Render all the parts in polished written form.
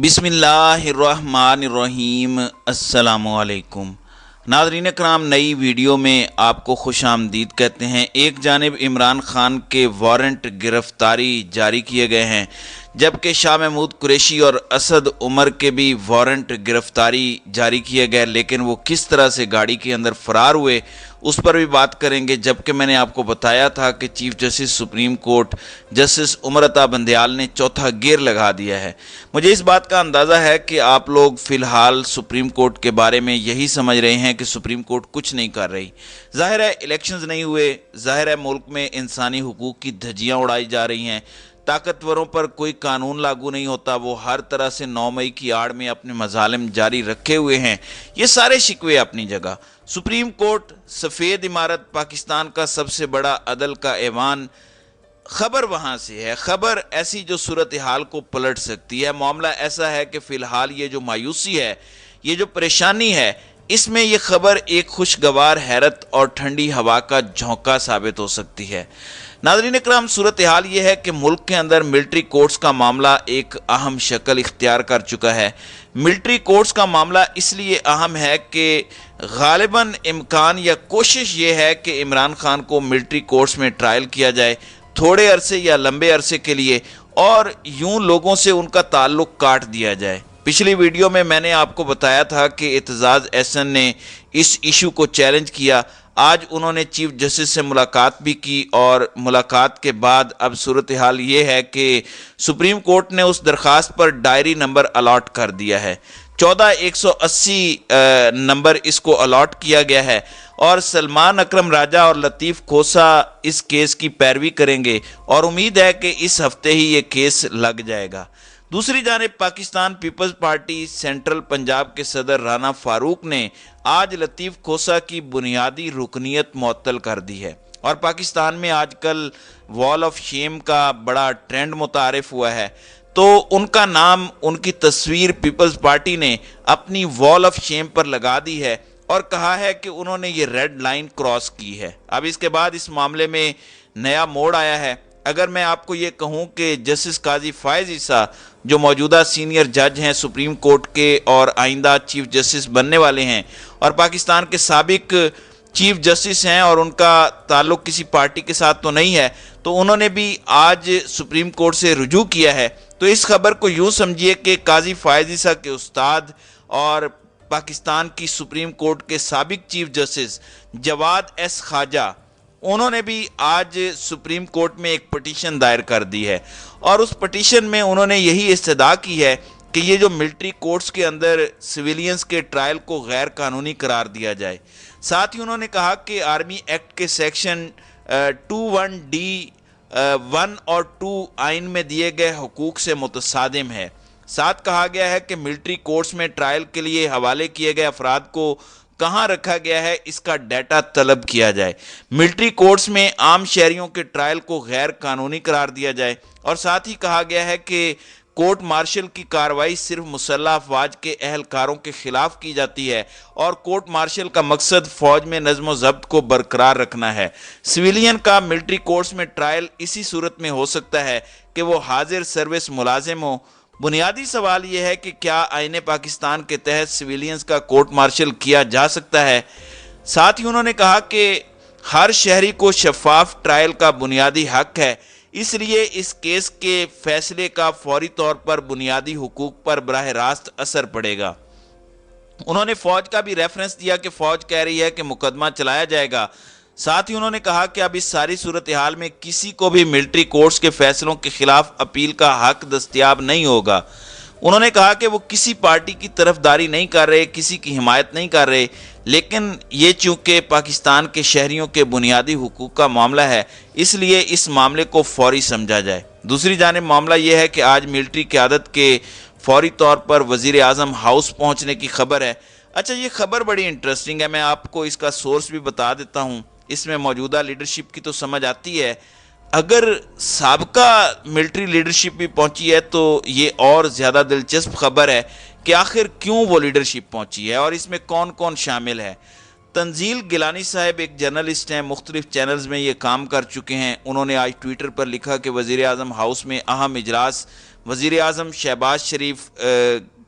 بسم اللہ الرحمن الرحیم۔ السلام علیکم ناظرین کرام، نئی ویڈیو میں آپ کو خوش آمدید کہتے ہیں۔ ایک جانب عمران خان کے وارنٹ گرفتاری جاری کیے گئے ہیں، جبکہ شاہ محمود قریشی اور اسد عمر کے بھی وارنٹ گرفتاری جاری کیے گئے، لیکن وہ کس طرح سے گاڑی کے اندر فرار ہوئے اس پر بھی بات کریں گے۔ جبکہ میں نے آپ کو بتایا تھا کہ chief justice supreme court justice Umar Ata Bandial نے چوتھا گیئر لگا دیا ہے۔ مجھے اس بات کا اندازہ ہے کہ آپ لوگ فی الحال سپریم کورٹ کے بارے میں یہی سمجھ رہے ہیں کہ سپریم کورٹ کچھ نہیں کر رہی۔ ظاہر ہے الیکشنز نہیں ہوئے، ظاہر ہے ملک میں انسانی حقوق کی دھجیاں اڑائی جا رہی ہیں، طاقتوروں پر کوئی قانون لاگو نہیں ہوتا، وہ ہر طرح سے 9 مئی کی آڑ میں اپنے مظالم جاری رکھے ہوئے ہیں۔ یہ سارے شکوے اپنی جگہ۔ سپریم کورٹ سفید عمارت، پاکستان کا سب سے بڑا عدل کا ایوان، خبر وہاں سے ہے، خبر ایسی جو صورتحال کو پلٹ سکتی ہے۔ معاملہ ایسا ہے کہ فی الحال یہ جو مایوسی ہے، یہ جو پریشانی ہے، اس میں یہ خبر ایک خوشگوار حیرت اور ٹھنڈی ہوا کا جھونکا ثابت ہو سکتی ہے۔ ناظرین اکرام، صورتحال یہ ہے کہ ملک کے اندر ملٹری کورٹس کا معاملہ ایک اہم شکل اختیار کر چکا ہے۔ ملٹری کورٹس کا معاملہ اس لیے اہم ہے کہ غالباً امکان یا کوشش یہ ہے کہ عمران خان کو ملٹری کورٹس میں ٹرائل کیا جائے، تھوڑے عرصے یا لمبے عرصے کے لیے، اور یوں لوگوں سے ان کا تعلق کاٹ دیا جائے۔ پچھلی ویڈیو میں نے آپ کو بتایا تھا کہ اعتزاز احسن نے اس ایشو کو چیلنج کیا۔ آج انہوں نے چیف جسٹس سے ملاقات بھی کی، اور ملاقات کے بعد اب صورتحال یہ ہے کہ سپریم کورٹ نے اس درخواست پر ڈائری نمبر الاٹ کر دیا ہے۔ 14180 نمبر اس کو الاٹ کیا گیا ہے، اور سلمان اکرم راجہ اور لطیف کھوسا اس کیس کی پیروی کریں گے، اور امید ہے کہ اس ہفتے ہی یہ کیس لگ جائے گا۔ دوسری جانب پاکستان پیپلز پارٹی سینٹرل پنجاب کے صدر رانا فاروق نے آج لطیف کھوسا کی بنیادی رکنیت معطل کر دی ہے، اور پاکستان میں آج کل وال آف شیم کا بڑا ٹرینڈ متعارف ہوا ہے، تو ان کا نام، ان کی تصویر پیپلز پارٹی نے اپنی وال آف شیم پر لگا دی ہے، اور کہا ہے کہ انہوں نے یہ ریڈ لائن کراس کی ہے۔ اب اس کے بعد اس معاملے میں نیا موڑ آیا ہے۔ اگر میں آپ کو یہ کہوں کہ جسٹس قاضی فائز عیسیٰ، جو موجودہ سینئر جج ہیں سپریم کورٹ کے اور آئندہ چیف جسٹس بننے والے ہیں، اور پاکستان کے سابق چیف جسٹس ہیں، اور ان کا تعلق کسی پارٹی کے ساتھ تو نہیں ہے، تو انہوں نے بھی آج سپریم کورٹ سے رجوع کیا ہے۔ تو اس خبر کو یوں سمجھیے کہ قاضی فائز عیسیٰ کے استاد اور پاکستان کی سپریم کورٹ کے سابق چیف جسٹس جواد ایس خواجہ، انہوں نے بھی آج سپریم کورٹ میں ایک پٹیشن دائر کر دی ہے، اور اس پٹیشن میں انہوں نے یہی استدعا کی ہے کہ یہ جو ملٹری کورٹس کے اندر سویلینز کے ٹرائل کو غیر قانونی قرار دیا جائے۔ ساتھ ہی انہوں نے کہا کہ آرمی ایکٹ کے سیکشن 21D(1) اور 2 آئین میں دیے گئے حقوق سے متصادم ہے۔ ساتھ کہا گیا ہے کہ ملٹری کورٹس میں ٹرائل کے لیے حوالے کیے گئے افراد کو کہاں رکھا گیا ہے، اس کا ڈیٹا طلب کیا جائے۔ ملٹری کورٹس میں عام شہریوں کے ٹرائل کو غیر قانونی قرار دیا جائے، اور ساتھ ہی کہا گیا ہے کہ کورٹ مارشل کی کارروائی صرف مسلح افواج کے اہلکاروں کے خلاف کی جاتی ہے، اور کورٹ مارشل کا مقصد فوج میں نظم و ضبط کو برقرار رکھنا ہے۔ سویلین کا ملٹری کورٹس میں ٹرائل اسی صورت میں ہو سکتا ہے کہ وہ حاضر سروس ملازم ہو۔ بنیادی سوال یہ ہے کہ کیا آئین پاکستان کے تحت سویلینز کا کورٹ مارشل کیا جا سکتا ہے؟ ساتھ ہی انہوں نے کہا کہ ہر شہری کو شفاف ٹرائل کا بنیادی حق ہے، اس لیے اس کیس کے فیصلے کا فوری طور پر بنیادی حقوق پر براہ راست اثر پڑے گا۔ انہوں نے فوج کا بھی ریفرنس دیا کہ فوج کہہ رہی ہے کہ مقدمہ چلایا جائے گا۔ ساتھ ہی انہوں نے کہا کہ اب اس ساری صورتحال میں کسی کو بھی ملٹری کورٹس کے فیصلوں کے خلاف اپیل کا حق دستیاب نہیں ہوگا۔ انہوں نے کہا کہ وہ کسی پارٹی کی طرفداری نہیں کر رہے، کسی کی حمایت نہیں کر رہے، لیکن یہ چونکہ پاکستان کے شہریوں کے بنیادی حقوق کا معاملہ ہے، اس لیے اس معاملے کو فوری سمجھا جائے۔ دوسری جانب معاملہ یہ ہے کہ آج ملٹری قیادت کے فوری طور پر وزیر اعظم ہاؤس پہنچنے کی خبر ہے۔ اچھا، یہ خبر بڑی انٹرسٹنگ ہے، میں آپ کو اس کا سورس بھی بتا دیتا ہوں۔ اس میں موجودہ لیڈرشپ کی تو سمجھ آتی ہے، اگر سابقہ ملٹری لیڈرشپ بھی پہنچی ہے تو یہ اور زیادہ دلچسپ خبر ہے کہ آخر کیوں وہ لیڈرشپ پہنچی ہے، اور اس میں کون کون شامل ہے۔ تنزیل گیلانی صاحب ایک جرنلسٹ ہیں، مختلف چینلز میں یہ کام کر چکے ہیں۔ انہوں نے آج ٹویٹر پر لکھا کہ وزیر اعظم ہاؤس میں اہم اجلاس وزیر اعظم شہباز شریف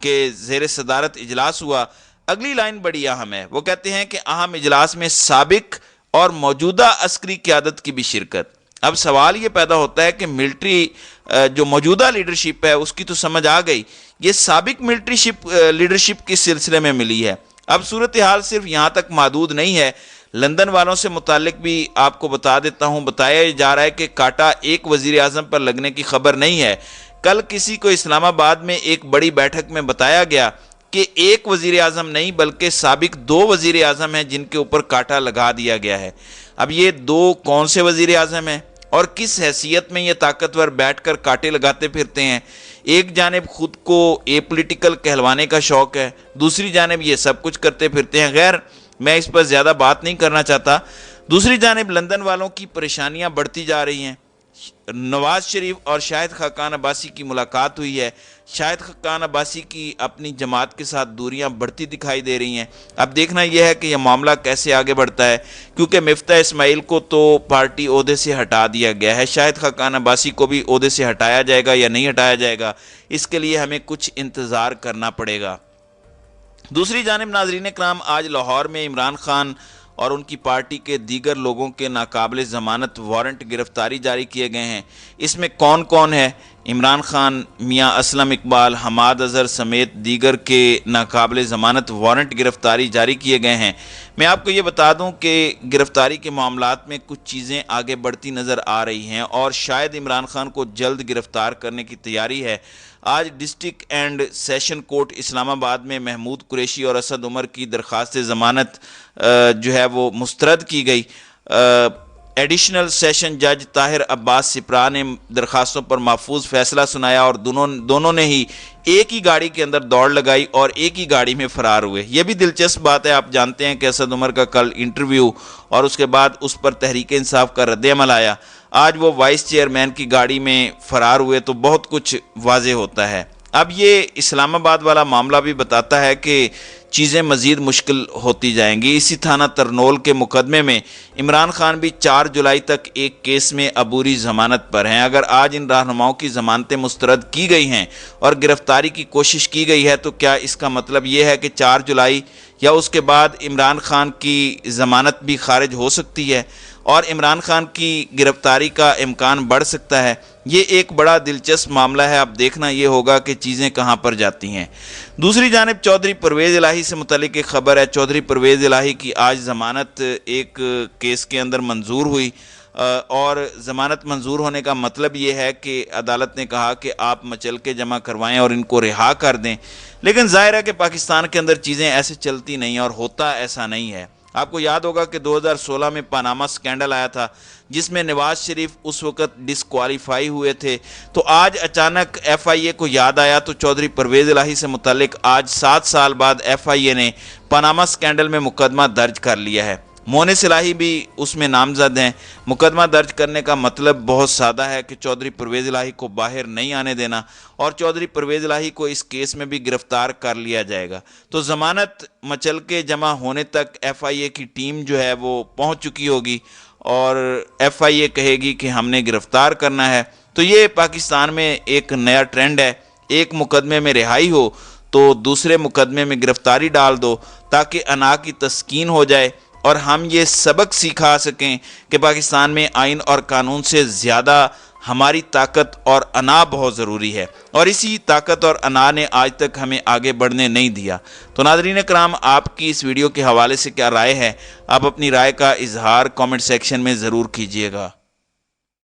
کے زیر صدارت اجلاس ہوا، اگلی لائن بڑی اہم ہے، وہ کہتے ہیں کہ اہم اجلاس میں سابق اور موجودہ عسکری قیادت کی بھی شرکت۔ اب سوال یہ پیدا ہوتا ہے کہ ملٹری جو موجودہ لیڈرشپ ہے اس کی تو سمجھ آ گئی، یہ سابق ملٹری لیڈرشپ کس سلسلے میں ملی ہے؟ اب صورتحال صرف یہاں تک محدود نہیں ہے، لندن والوں سے متعلق بھی آپ کو بتا دیتا ہوں، بتایا جا رہا ہے کہ کاٹا ایک وزیر اعظم پر لگنے کی خبر نہیں ہے۔ کل کسی کو اسلام آباد میں ایک بڑی بیٹھک میں بتایا گیا کہ ایک وزیر اعظم نہیں بلکہ سابق 2 وزیر اعظم ہیں جن کے اوپر کاٹا لگا دیا گیا ہے۔ اب یہ 2 کون سے وزیر اعظم ہیں اور کس حیثیت میں یہ طاقتور بیٹھ کر کاٹے لگاتے پھرتے ہیں؟ ایک جانب خود کو اے پولیٹیکل کہلوانے کا شوق ہے، دوسری جانب یہ سب کچھ کرتے پھرتے ہیں۔ غیر میں اس پر زیادہ بات نہیں کرنا چاہتا۔ دوسری جانب لندن والوں کی پریشانیاں بڑھتی جا رہی ہیں۔ نواز شریف اور شاہد خاقان عباسی کی ملاقات ہوئی ہے، شاہد خاقان عباسی کی اپنی جماعت کے ساتھ دوریاں بڑھتی دکھائی دے رہی ہیں۔ اب دیکھنا یہ ہے کہ یہ معاملہ کیسے آگے بڑھتا ہے، کیونکہ مفتاح اسماعیل کو تو پارٹی عہدے سے ہٹا دیا گیا ہے، شاہد خاقان عباسی کو بھی عہدے سے ہٹایا جائے گا یا نہیں ہٹایا جائے گا، اس کے لیے ہمیں کچھ انتظار کرنا پڑے گا۔ دوسری جانب ناظرین کرام، آج لاہور میں عمران خان اور ان کی پارٹی کے دیگر لوگوں کے ناقابل ضمانت وارنٹ گرفتاری جاری کیے گئے ہیں۔ اس میں کون کون ہے؟ عمران خان، میاں اسلم اقبال، حماد اظہر سمیت دیگر کے ناقابل ضمانت وارنٹ گرفتاری جاری کیے گئے ہیں۔ میں آپ کو یہ بتا دوں کہ گرفتاری کے معاملات میں کچھ چیزیں آگے بڑھتی نظر آ رہی ہیں اور شاید عمران خان کو جلد گرفتار کرنے کی تیاری ہے۔ آج ڈسٹرکٹ اینڈ سیشن کورٹ اسلام آباد میں محمود قریشی اور اسد عمر کی درخواست ضمانت جو ہے وہ مسترد کی گئی۔ ایڈیشنل سیشن جج طاہر عباس سپرا نے درخواستوں پر محفوظ فیصلہ سنایا اور دونوں نے ہی ایک ہی گاڑی کے اندر دوڑ لگائی اور ایک ہی گاڑی میں فرار ہوئے۔ یہ بھی دلچسپ بات ہے، آپ جانتے ہیں کہ اسد عمر کا کل انٹرویو اور اس کے بعد اس پر تحریک انصاف کا رد عمل آیا، آج وہ وائس چیئرمین کی گاڑی میں فرار ہوئے، تو بہت کچھ واضح ہوتا ہے۔ اب یہ اسلام آباد والا معاملہ بھی بتاتا ہے کہ چیزیں مزید مشکل ہوتی جائیں گی۔ اسی تھانہ ترنول کے مقدمے میں عمران خان بھی 4 جولائی تک ایک کیس میں عبوری ضمانت پر ہیں۔ اگر آج ان رہنماؤں کی ضمانتیں مسترد کی گئی ہیں اور گرفتاری کی کوشش کی گئی ہے تو کیا اس کا مطلب یہ ہے کہ 4 جولائی یا اس کے بعد عمران خان کی ضمانت بھی خارج ہو سکتی ہے اور عمران خان کی گرفتاری کا امکان بڑھ سکتا ہے؟ یہ ایک بڑا دلچسپ معاملہ ہے، اب دیکھنا یہ ہوگا کہ چیزیں کہاں پر جاتی ہیں۔ دوسری جانب چودھری پرویز الہی سے متعلق ایک خبر ہے۔ چودھری پرویز الہی کی آج ضمانت ایک کیس کے اندر منظور ہوئی اور ضمانت منظور ہونے کا مطلب یہ ہے کہ عدالت نے کہا کہ آپ مچلکے جمع کروائیں اور ان کو رہا کر دیں، لیکن ظاہر ہے کہ پاکستان کے اندر چیزیں ایسے چلتی نہیں اور ہوتا ایسا نہیں ہے۔ آپ کو یاد ہوگا کہ 2016 میں پاناما سکینڈل آیا تھا جس میں نواز شریف اس وقت ڈسکوالیفائی ہوئے تھے، تو آج اچانک ایف آئی اے کو یاد آیا تو چودھری پرویز الہی سے متعلق آج 7 سال بعد ایف آئی اے نے پاناما سکینڈل میں مقدمہ درج کر لیا ہے۔ مونس الہی بھی اس میں نامزد ہیں۔ مقدمہ درج کرنے کا مطلب بہت سادہ ہے کہ چودھری پرویز الہی کو باہر نہیں آنے دینا اور چودھری پرویز الہی کو اس کیس میں بھی گرفتار کر لیا جائے گا۔ تو ضمانت مچل کے جمع ہونے تک ایف آئی اے کی ٹیم جو ہے وہ پہنچ چکی ہوگی اور ایف آئی اے کہے گی کہ ہم نے گرفتار کرنا ہے۔ تو یہ پاکستان میں ایک نیا ٹرینڈ ہے، ایک مقدمے میں رہائی ہو تو دوسرے مقدمے میں گرفتاری ڈال دو تاکہ انا کی تسکین ہو جائے اور ہم یہ سبق سکھا سکیں کہ پاکستان میں آئین اور قانون سے زیادہ ہماری طاقت اور انا بہت ضروری ہے، اور اسی طاقت اور انا نے آج تک ہمیں آگے بڑھنے نہیں دیا۔ تو ناظرین کرام، آپ کی اس ویڈیو کے حوالے سے کیا رائے ہے؟ آپ اپنی رائے کا اظہار کامنٹ سیکشن میں ضرور کیجیے گا۔